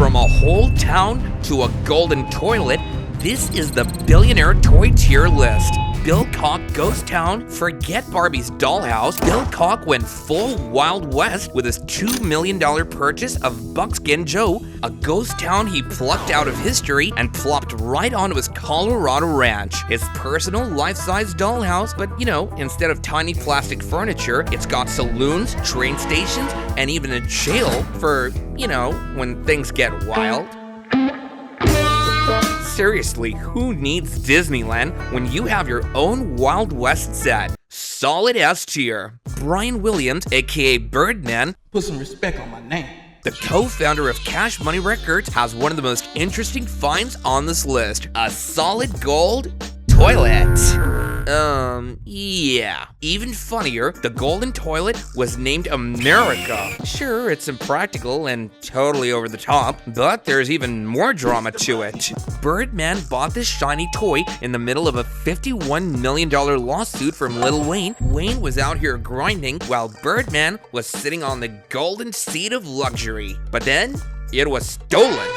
From a whole town to a golden toilet, this is the Billionaire Toy Tier List. Bill Cock Ghost Town, forget Barbie's dollhouse. Bill Cock went full Wild West with his $2 million purchase of Buckskin Joe, a ghost town he plucked out of history and plopped right onto his Colorado ranch. His personal life-size dollhouse, but you know, instead of tiny plastic furniture, it's got saloons, train stations, and even a jail for, you know, when things get wild. Seriously, who needs Disneyland when you have your own Wild West set? Solid S tier. Brian Williams, aka Birdman, Put some respect on my name. the co-founder of Cash Money Records, has one of the most interesting finds on this list. A solid gold toilet. Yeah. Even funnier, the golden toilet was named America. Sure, it's impractical and totally over the top, but there's even more drama to it. Birdman bought this shiny toy in the middle of a $51 million lawsuit from Lil Wayne. Wayne was out here grinding while Birdman was sitting on the golden seat of luxury. But then, it was stolen.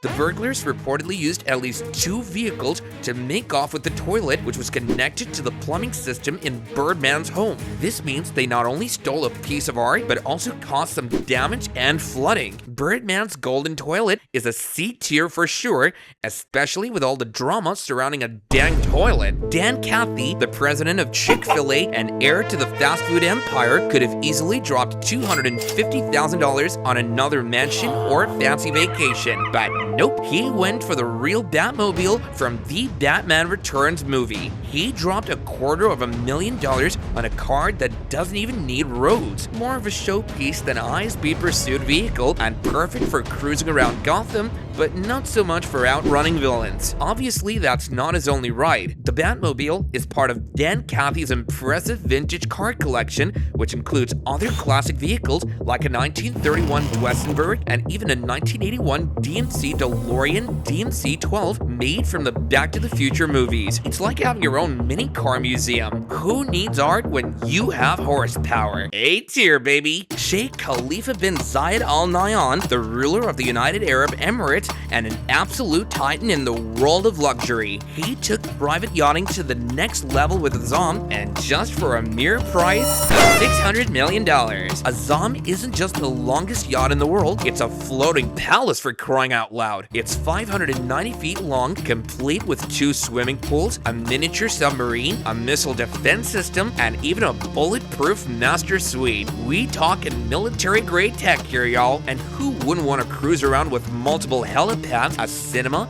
The burglars reportedly used at least 2 vehicles to make off with the toilet, which was connected to the plumbing system in Birdman's home. This means they not only stole a piece of art, but also caused some damage and flooding. Birdman's golden toilet is a C tier for sure, especially with all the drama surrounding a dang toilet. Dan Cathy, the president of Chick-fil-A and heir to the fast food empire, could have easily dropped $250,000 on another mansion or fancy vacation, but nope, he went for the real Batmobile from the Batman Returns movie. He dropped $250,000 on a car that doesn't even need roads. More of a showpiece than a high-speed pursuit vehicle and perfect for cruising around Gotham, but not so much for outrunning villains. Obviously, that's not his only ride. The Batmobile is part of Dan Cathy's impressive vintage car collection, which includes other classic vehicles like a 1931 Duesenberg and even a 1981 DMC DeLorean DMC-12 made from the Back to the Future movies. It's like having your own mini car museum. Who needs art when you have horsepower? A tier, baby. Sheikh Khalifa bin Zayed Al Nahyan, the ruler of the United Arab Emirates and an absolute titan in the world of luxury. He took private yachting to the next level with Azam, and just for a mere price of $600 million. Azam isn't just the longest yacht in the world, it's a floating palace for crying out loud. It's 590 feet long, complete with 2 swimming pools, a miniature submarine, a missile defense system, and even a bulletproof master suite. We talking military-grade tech here, y'all, and who wouldn't want to cruise around with multiple helipads, a cinema,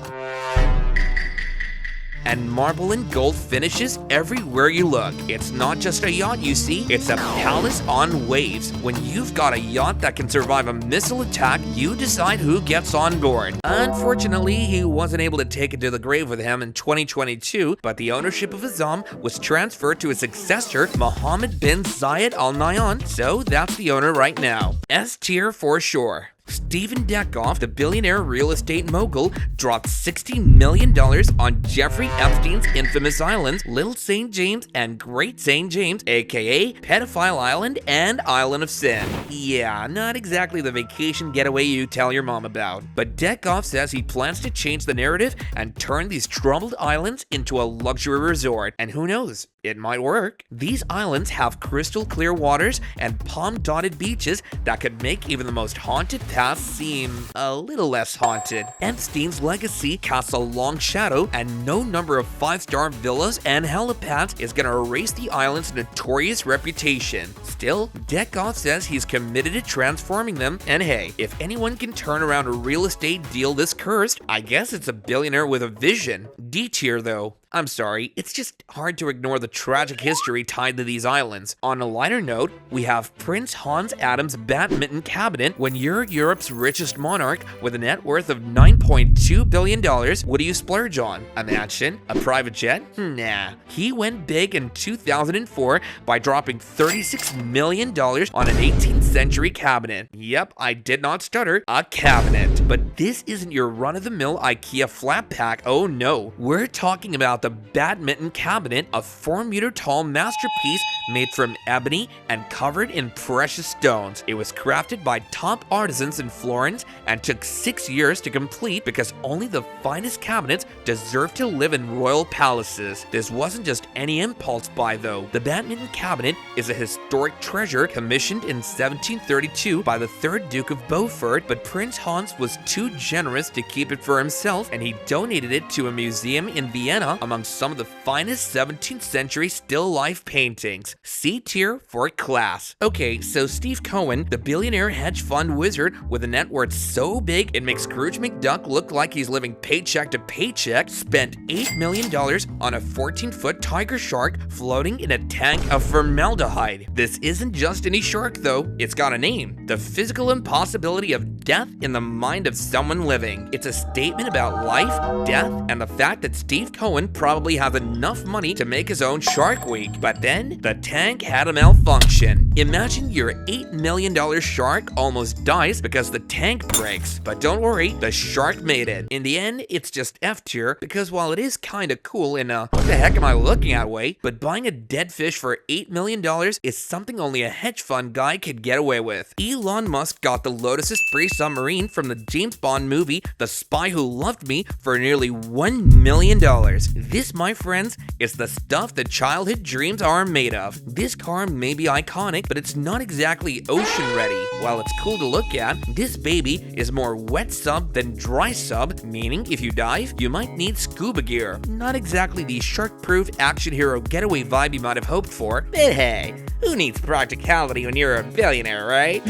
and marble and gold finishes everywhere you look. It's not just a yacht, you see, it's a palace on waves. When you've got a yacht that can survive a missile attack, you decide who gets on board. Unfortunately, he wasn't able to take it to the grave with him in 2022, but the ownership of Azam was transferred to his successor, Mohammed bin Zayed Al Nahyan, so that's the owner right now. S tier for sure. Stephen Deckoff, the billionaire real estate mogul, dropped $60 million on Jeffrey Epstein's infamous islands, Little St. James and Great St. James, aka Pedophile Island and Island of Sin. Yeah, not exactly the vacation getaway you tell your mom about. But Deckoff says he plans to change the narrative and turn these troubled islands into a luxury resort. And who knows? It might work. These islands have crystal clear waters and palm-dotted beaches that could make even the most haunted paths seem a little less haunted. Epstein's legacy casts a long shadow, and no number of 5-star villas and helipads is gonna erase the island's notorious reputation. Still, Deckoff says he's committed to transforming them, and hey, if anyone can turn around a real estate deal this cursed, I guess it's a billionaire with a vision. D tier though. I'm sorry, it's just hard to ignore the tragic history tied to these islands. On a lighter note, we have Prince Hans Adam's badminton cabinet. When you're Europe's richest monarch with a net worth of $9.2 billion, what do you splurge on? A mansion? A private jet? Nah. He went big in 2004 by dropping $36 million on an 18th century cabinet. Yep, I did not stutter, a cabinet. But this isn't your run-of-the-mill IKEA flat pack, oh no. We're talking about the badminton cabinet, a 4-meter tall masterpiece made from ebony and covered in precious stones. It was crafted by top artisans in Florence and took 6 years to complete because only the finest cabinets deserve to live in royal palaces. This wasn't just any impulse buy though. The badminton cabinet is a historic treasure commissioned in 1732 by the 3rd Duke of Beaufort, but Prince Hans was too generous to keep it for himself and he donated it to a museum in Vienna among some of the finest 17th century still life paintings. C tier for class. Okay, so Steve Cohen, the billionaire hedge fund wizard with a net worth so big it makes Scrooge McDuck look like he's living paycheck to paycheck, spent $8 million on a 14-foot tiger shark floating in a tank of formaldehyde. This isn't just any shark though, it's got a name. The physical impossibility of death in the mind of someone living. It's a statement about life, death, and the fact that Steve Cohen probably has enough money to make his own Shark Week. But then, the tank had a malfunction. Imagine your $8 million shark almost dies because the tank breaks. But don't worry, the shark made it. In the end, it's just F tier because while it is kinda cool in a what the heck am I looking at way, but buying a dead fish for $8 million is something only a hedge fund guy could get away with. Elon Musk got the Lotus Esprit submarine from the James Bond movie The Spy Who Loved Me for nearly $1 million. This, my friends, is the stuff that childhood dreams are made of. This car may be iconic, but it's not exactly ocean ready. While it's cool to look at, this baby is more wet sub than dry sub, meaning if you dive, you might need scuba gear. Not exactly the shark-proof action hero getaway vibe you might have hoped for, but hey, who needs practicality when you're a billionaire, right?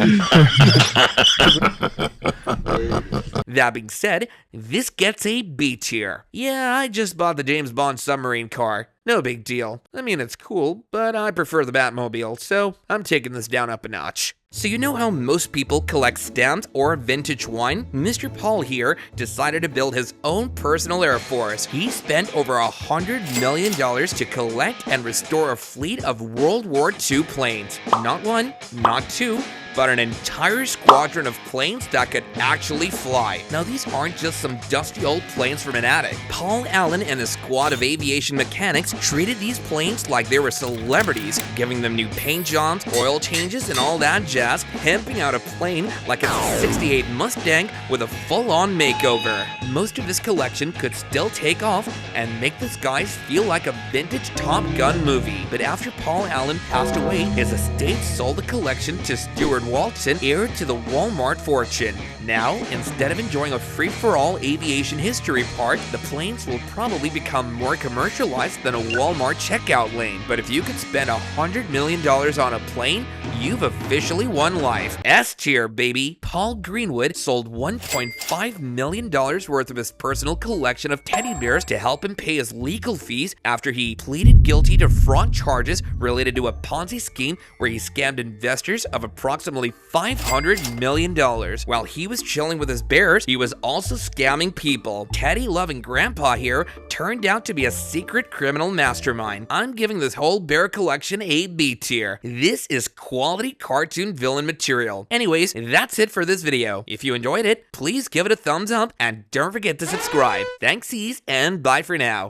That being said, this gets a B tier. Yeah, I just bought the James Bond submarine car. No big deal. I mean, it's cool, but I prefer the Batmobile, so I'm taking this down up a notch. So you know how most people collect stamps or vintage wine? Mr. Paul here decided to build his own personal Air Force. He spent over $100 million to collect and restore a fleet of World War II planes. Not one, not two, but an entire squadron of planes that could actually fly. Now these aren't just some dusty old planes from an attic. Paul Allen and a squad of aviation mechanics treated these planes like they were celebrities, giving them new paint jobs, oil changes, and all that jazz, pimping out a plane like it's a '68 Mustang with a full-on makeover. Most of this collection could still take off and make the skies feel like a vintage Top Gun movie. But after Paul Allen passed away, his estate sold the collection to Stuart Walton, heir to the Walmart fortune. Now, instead of enjoying a free-for-all aviation history park, the planes will probably become more commercialized than a Walmart checkout lane. But if you could spend $100 million on a plane, you've officially won life. S tier, baby. Paul Greenwood sold $1.5 million worth of his personal collection of teddy bears to help him pay his legal fees after he pleaded guilty to fraud charges related to a Ponzi scheme where he scammed investors of approximately $500 million. While he was chilling with his bears, he was also scamming people. Teddy-loving grandpa here turned out to be a secret criminal mastermind. I'm giving this whole bear collection a B tier. This is quality cartoon villain material. Anyways, that's it for this video. If you enjoyed it, please give it a thumbs up and don't forget to subscribe. Thanksies and bye for now.